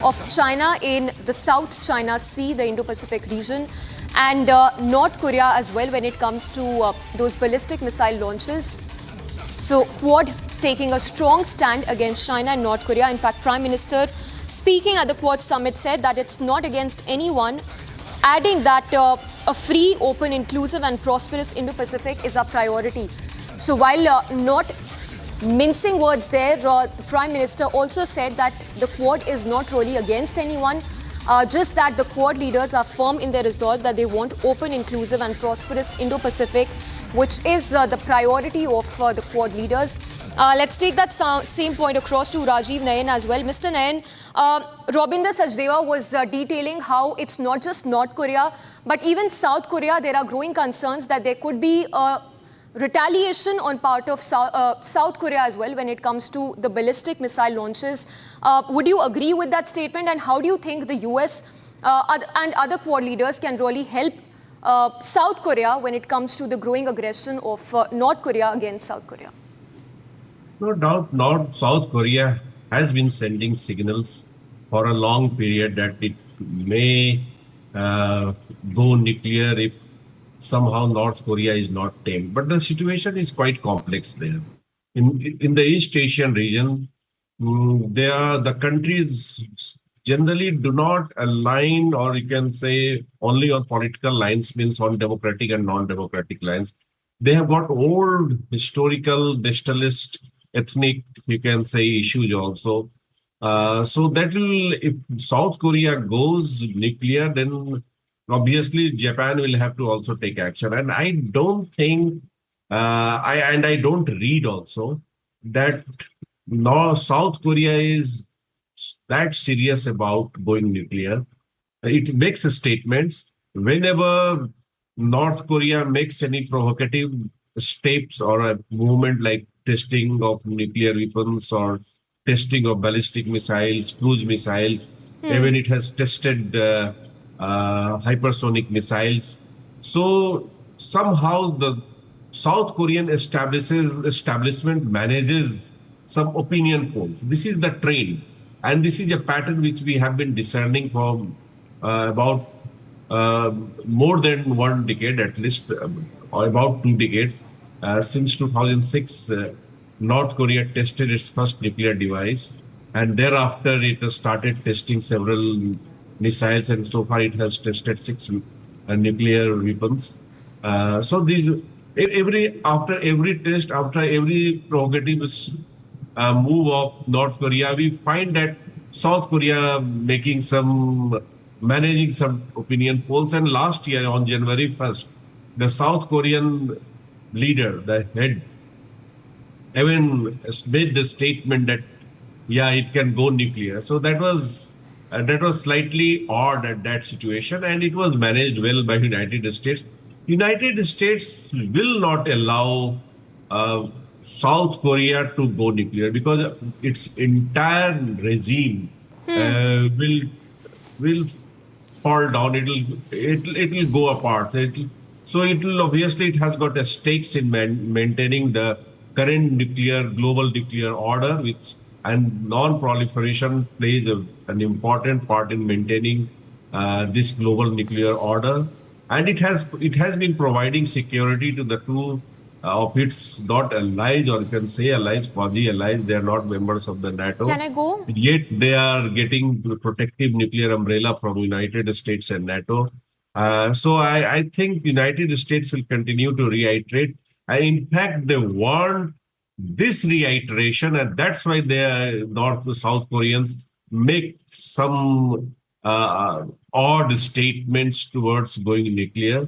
of China in the South China Sea, the Indo-Pacific region, and North Korea as well when it comes to those ballistic missile launches. So Quad taking a strong stand against China and North Korea. In fact, Prime Minister speaking at the Quad summit said that it's not against anyone, adding that a free, open, inclusive and prosperous Indo-Pacific is our priority. So while not mincing words there, the Prime Minister also said that the Quad is not really against anyone, just that the Quad leaders are firm in their resolve that they want open, inclusive and prosperous Indo-Pacific, which is the priority of the Quad leaders. Let's take that same point across to Rajiv Nayan as well. Mr. Nayan, Robinder Sachdeva was detailing how it's not just North Korea, but even South Korea. There are growing concerns that there could be retaliation on part of South Korea as well when it comes to the ballistic missile launches. Would you agree with that statement? And how do you think the US and other Quad leaders can really help South Korea when it comes to the growing aggression of North Korea against South Korea? No doubt, South Korea has been sending signals for a long period that it may go nuclear if somehow North Korea is not tamed. But the situation is quite complex there. In the East Asian region, the countries generally do not align, or you can say only on political lines, means on democratic and non-democratic lines. They have got old historical, nationalist, ethnic, you can say, issues also. So that will, if South Korea goes nuclear, then obviously Japan will have to also take action. And I don't think, I don't read also that South Korea is that serious about going nuclear. It makes statements whenever North Korea makes any provocative steps or a movement like testing of nuclear weapons or testing of ballistic missiles, cruise missiles. Even it has tested hypersonic missiles. So somehow the South Korean establishment manages some opinion polls. This is the trend, and this is a pattern which we have been discerning for about more than one decade, at least, or about 2 decades. Since 2006, North Korea tested its first nuclear device, and thereafter it has started testing several missiles, and so far it has tested 6 nuclear weapons. So these after every test, after every provocative move of North Korea, we find that South Korea managing some opinion polls. And last year on January 1st, the South Korean leader, the head, even made the statement that, yeah, it can go nuclear. So that was slightly odd at that situation, and it was managed well by United States. United States will not allow South Korea to go nuclear because its entire regime will fall down. It will go apart. So it will obviously, it has got a stakes in maintaining the current global nuclear order, and non-proliferation plays an important part in maintaining this global nuclear order. And it has been providing security to the two of its not allies, or you can say allies, quasi-allies. They are not members of the NATO. Can I go? Yet they are getting the protective nuclear umbrella from United States and NATO. So I think United States will continue to reiterate. And in fact, they want this reiteration, and that's why North to South Koreans make some odd statements towards going nuclear.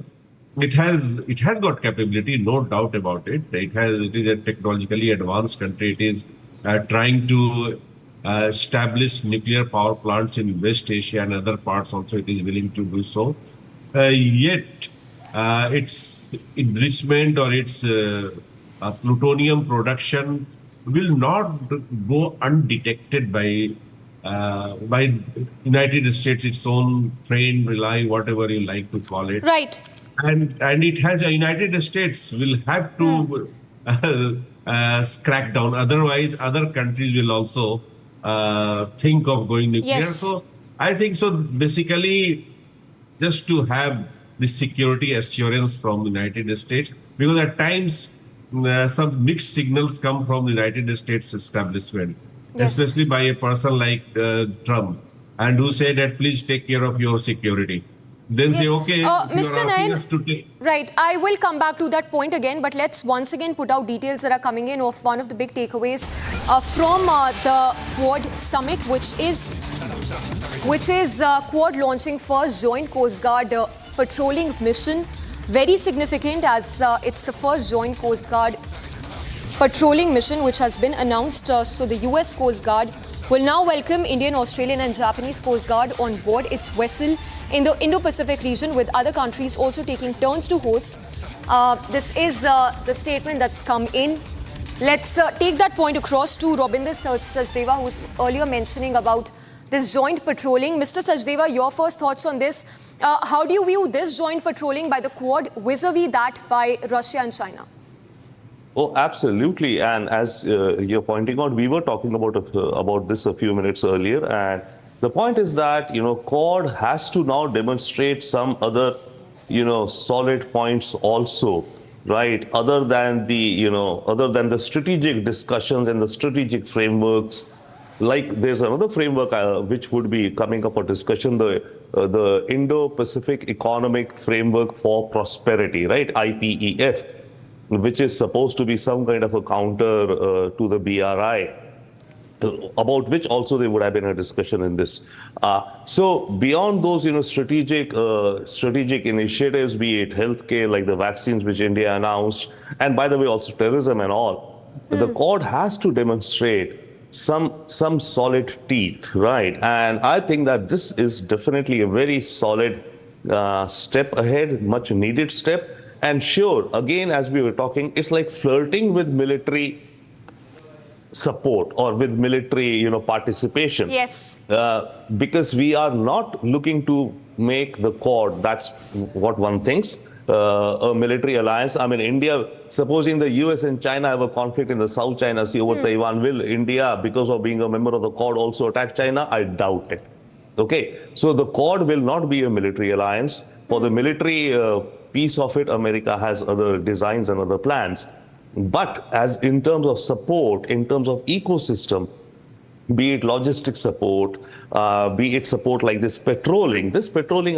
It has got capability, no doubt about it. It is a technologically advanced country. It is trying to establish nuclear power plants in West Asia and other parts also. It is willing to do so. Yet its enrichment or its plutonium production will not go undetected by United States, its own train, relay, whatever you like to call it. Right. And it has United States will have to crack down. Otherwise, other countries will also think of going nuclear. Yes. So I think so. Basically, just to have the security assurance from the United States, because at times some mixed signals come from the United States establishment, Yes. especially by a person like Trump, and who say that please take care of your security. Then say, Yes. okay, if you Mr. are asking Nayan, us to take. right, I will come back to that point again, but let's once again put out details that are coming in of one of the big takeaways from the Quad Summit, which is Quad launching first joint Coast Guard patrolling mission. Very significant as it's the first joint Coast Guard patrolling mission which has been announced. So the US Coast Guard will now welcome Indian, Australian and Japanese Coast Guard on board its vessel in the Indo-Pacific region, with other countries also taking turns to host. This is the statement that's come in. Let's take that point across to Robinder Sachdeva, who was earlier mentioning about this joint patrolling. Mr. Sachdeva, your first thoughts on this. How do you view this joint patrolling by the Quad vis-a-vis that by Russia and China? Oh, absolutely. And as you're pointing out, we were talking about this a few minutes earlier. And the point is that, Quad has to now demonstrate some other, solid points also, right? Other than the strategic discussions and the strategic frameworks. Like there's another framework which would be coming up for discussion, the Indo-Pacific Economic Framework for Prosperity, right? IPEF, which is supposed to be some kind of a counter to the BRI, about which also there would have been a discussion in this. So beyond those, strategic initiatives, be it healthcare, like the vaccines which India announced, and by the way, also terrorism and all, the Quad has to demonstrate some solid teeth, right? And I think that this is definitely a very solid step ahead, much needed step. And sure, again, as we were talking, it's like flirting with military support or with military, participation. Yes. Because we are not looking to make the Quad, that's what one thinks, a military alliance. I mean, India, supposing the US and China have a conflict in the South China Sea over Taiwan, will India, because of being a member of the Quad, also attack China? I doubt it. Okay, so the Quad will not be a military alliance. For the military piece of it, America has other designs and other plans. But as in terms of support, in terms of ecosystem, be it logistic support, be it support like this patrolling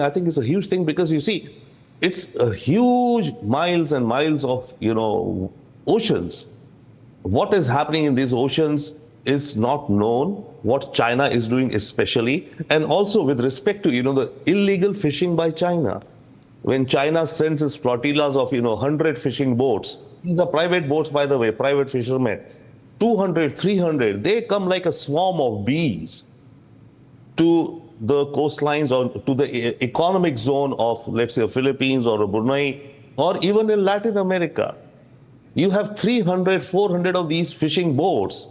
I think is a huge thing, because you see, it's a huge miles and miles of, oceans. What is happening in these oceans is not known, what China is doing especially, and also with respect to, the illegal fishing by China. When China sends its flotillas of, 100 fishing boats, these are private boats, by the way, private fishermen, 200, 300, they come like a swarm of bees to the coastlines or to the economic zone of, let's say, the Philippines or Brunei, or even in Latin America. You have 300, 400 of these fishing boats,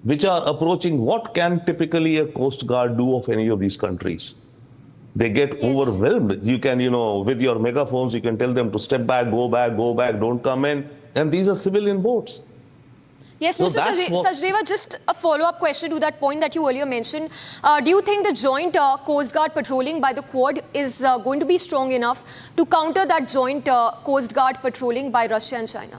which are approaching. What can typically a Coast Guard do of any of these countries? They get overwhelmed. You can, with your megaphones, you can tell them to step back, go back, don't come in. And these are civilian boats. Yes, So Mr. Sachdeva, just a follow-up question to that point that you earlier mentioned. Do you think the joint Coast Guard patrolling by the Quad is going to be strong enough to counter that joint Coast Guard patrolling by Russia and China?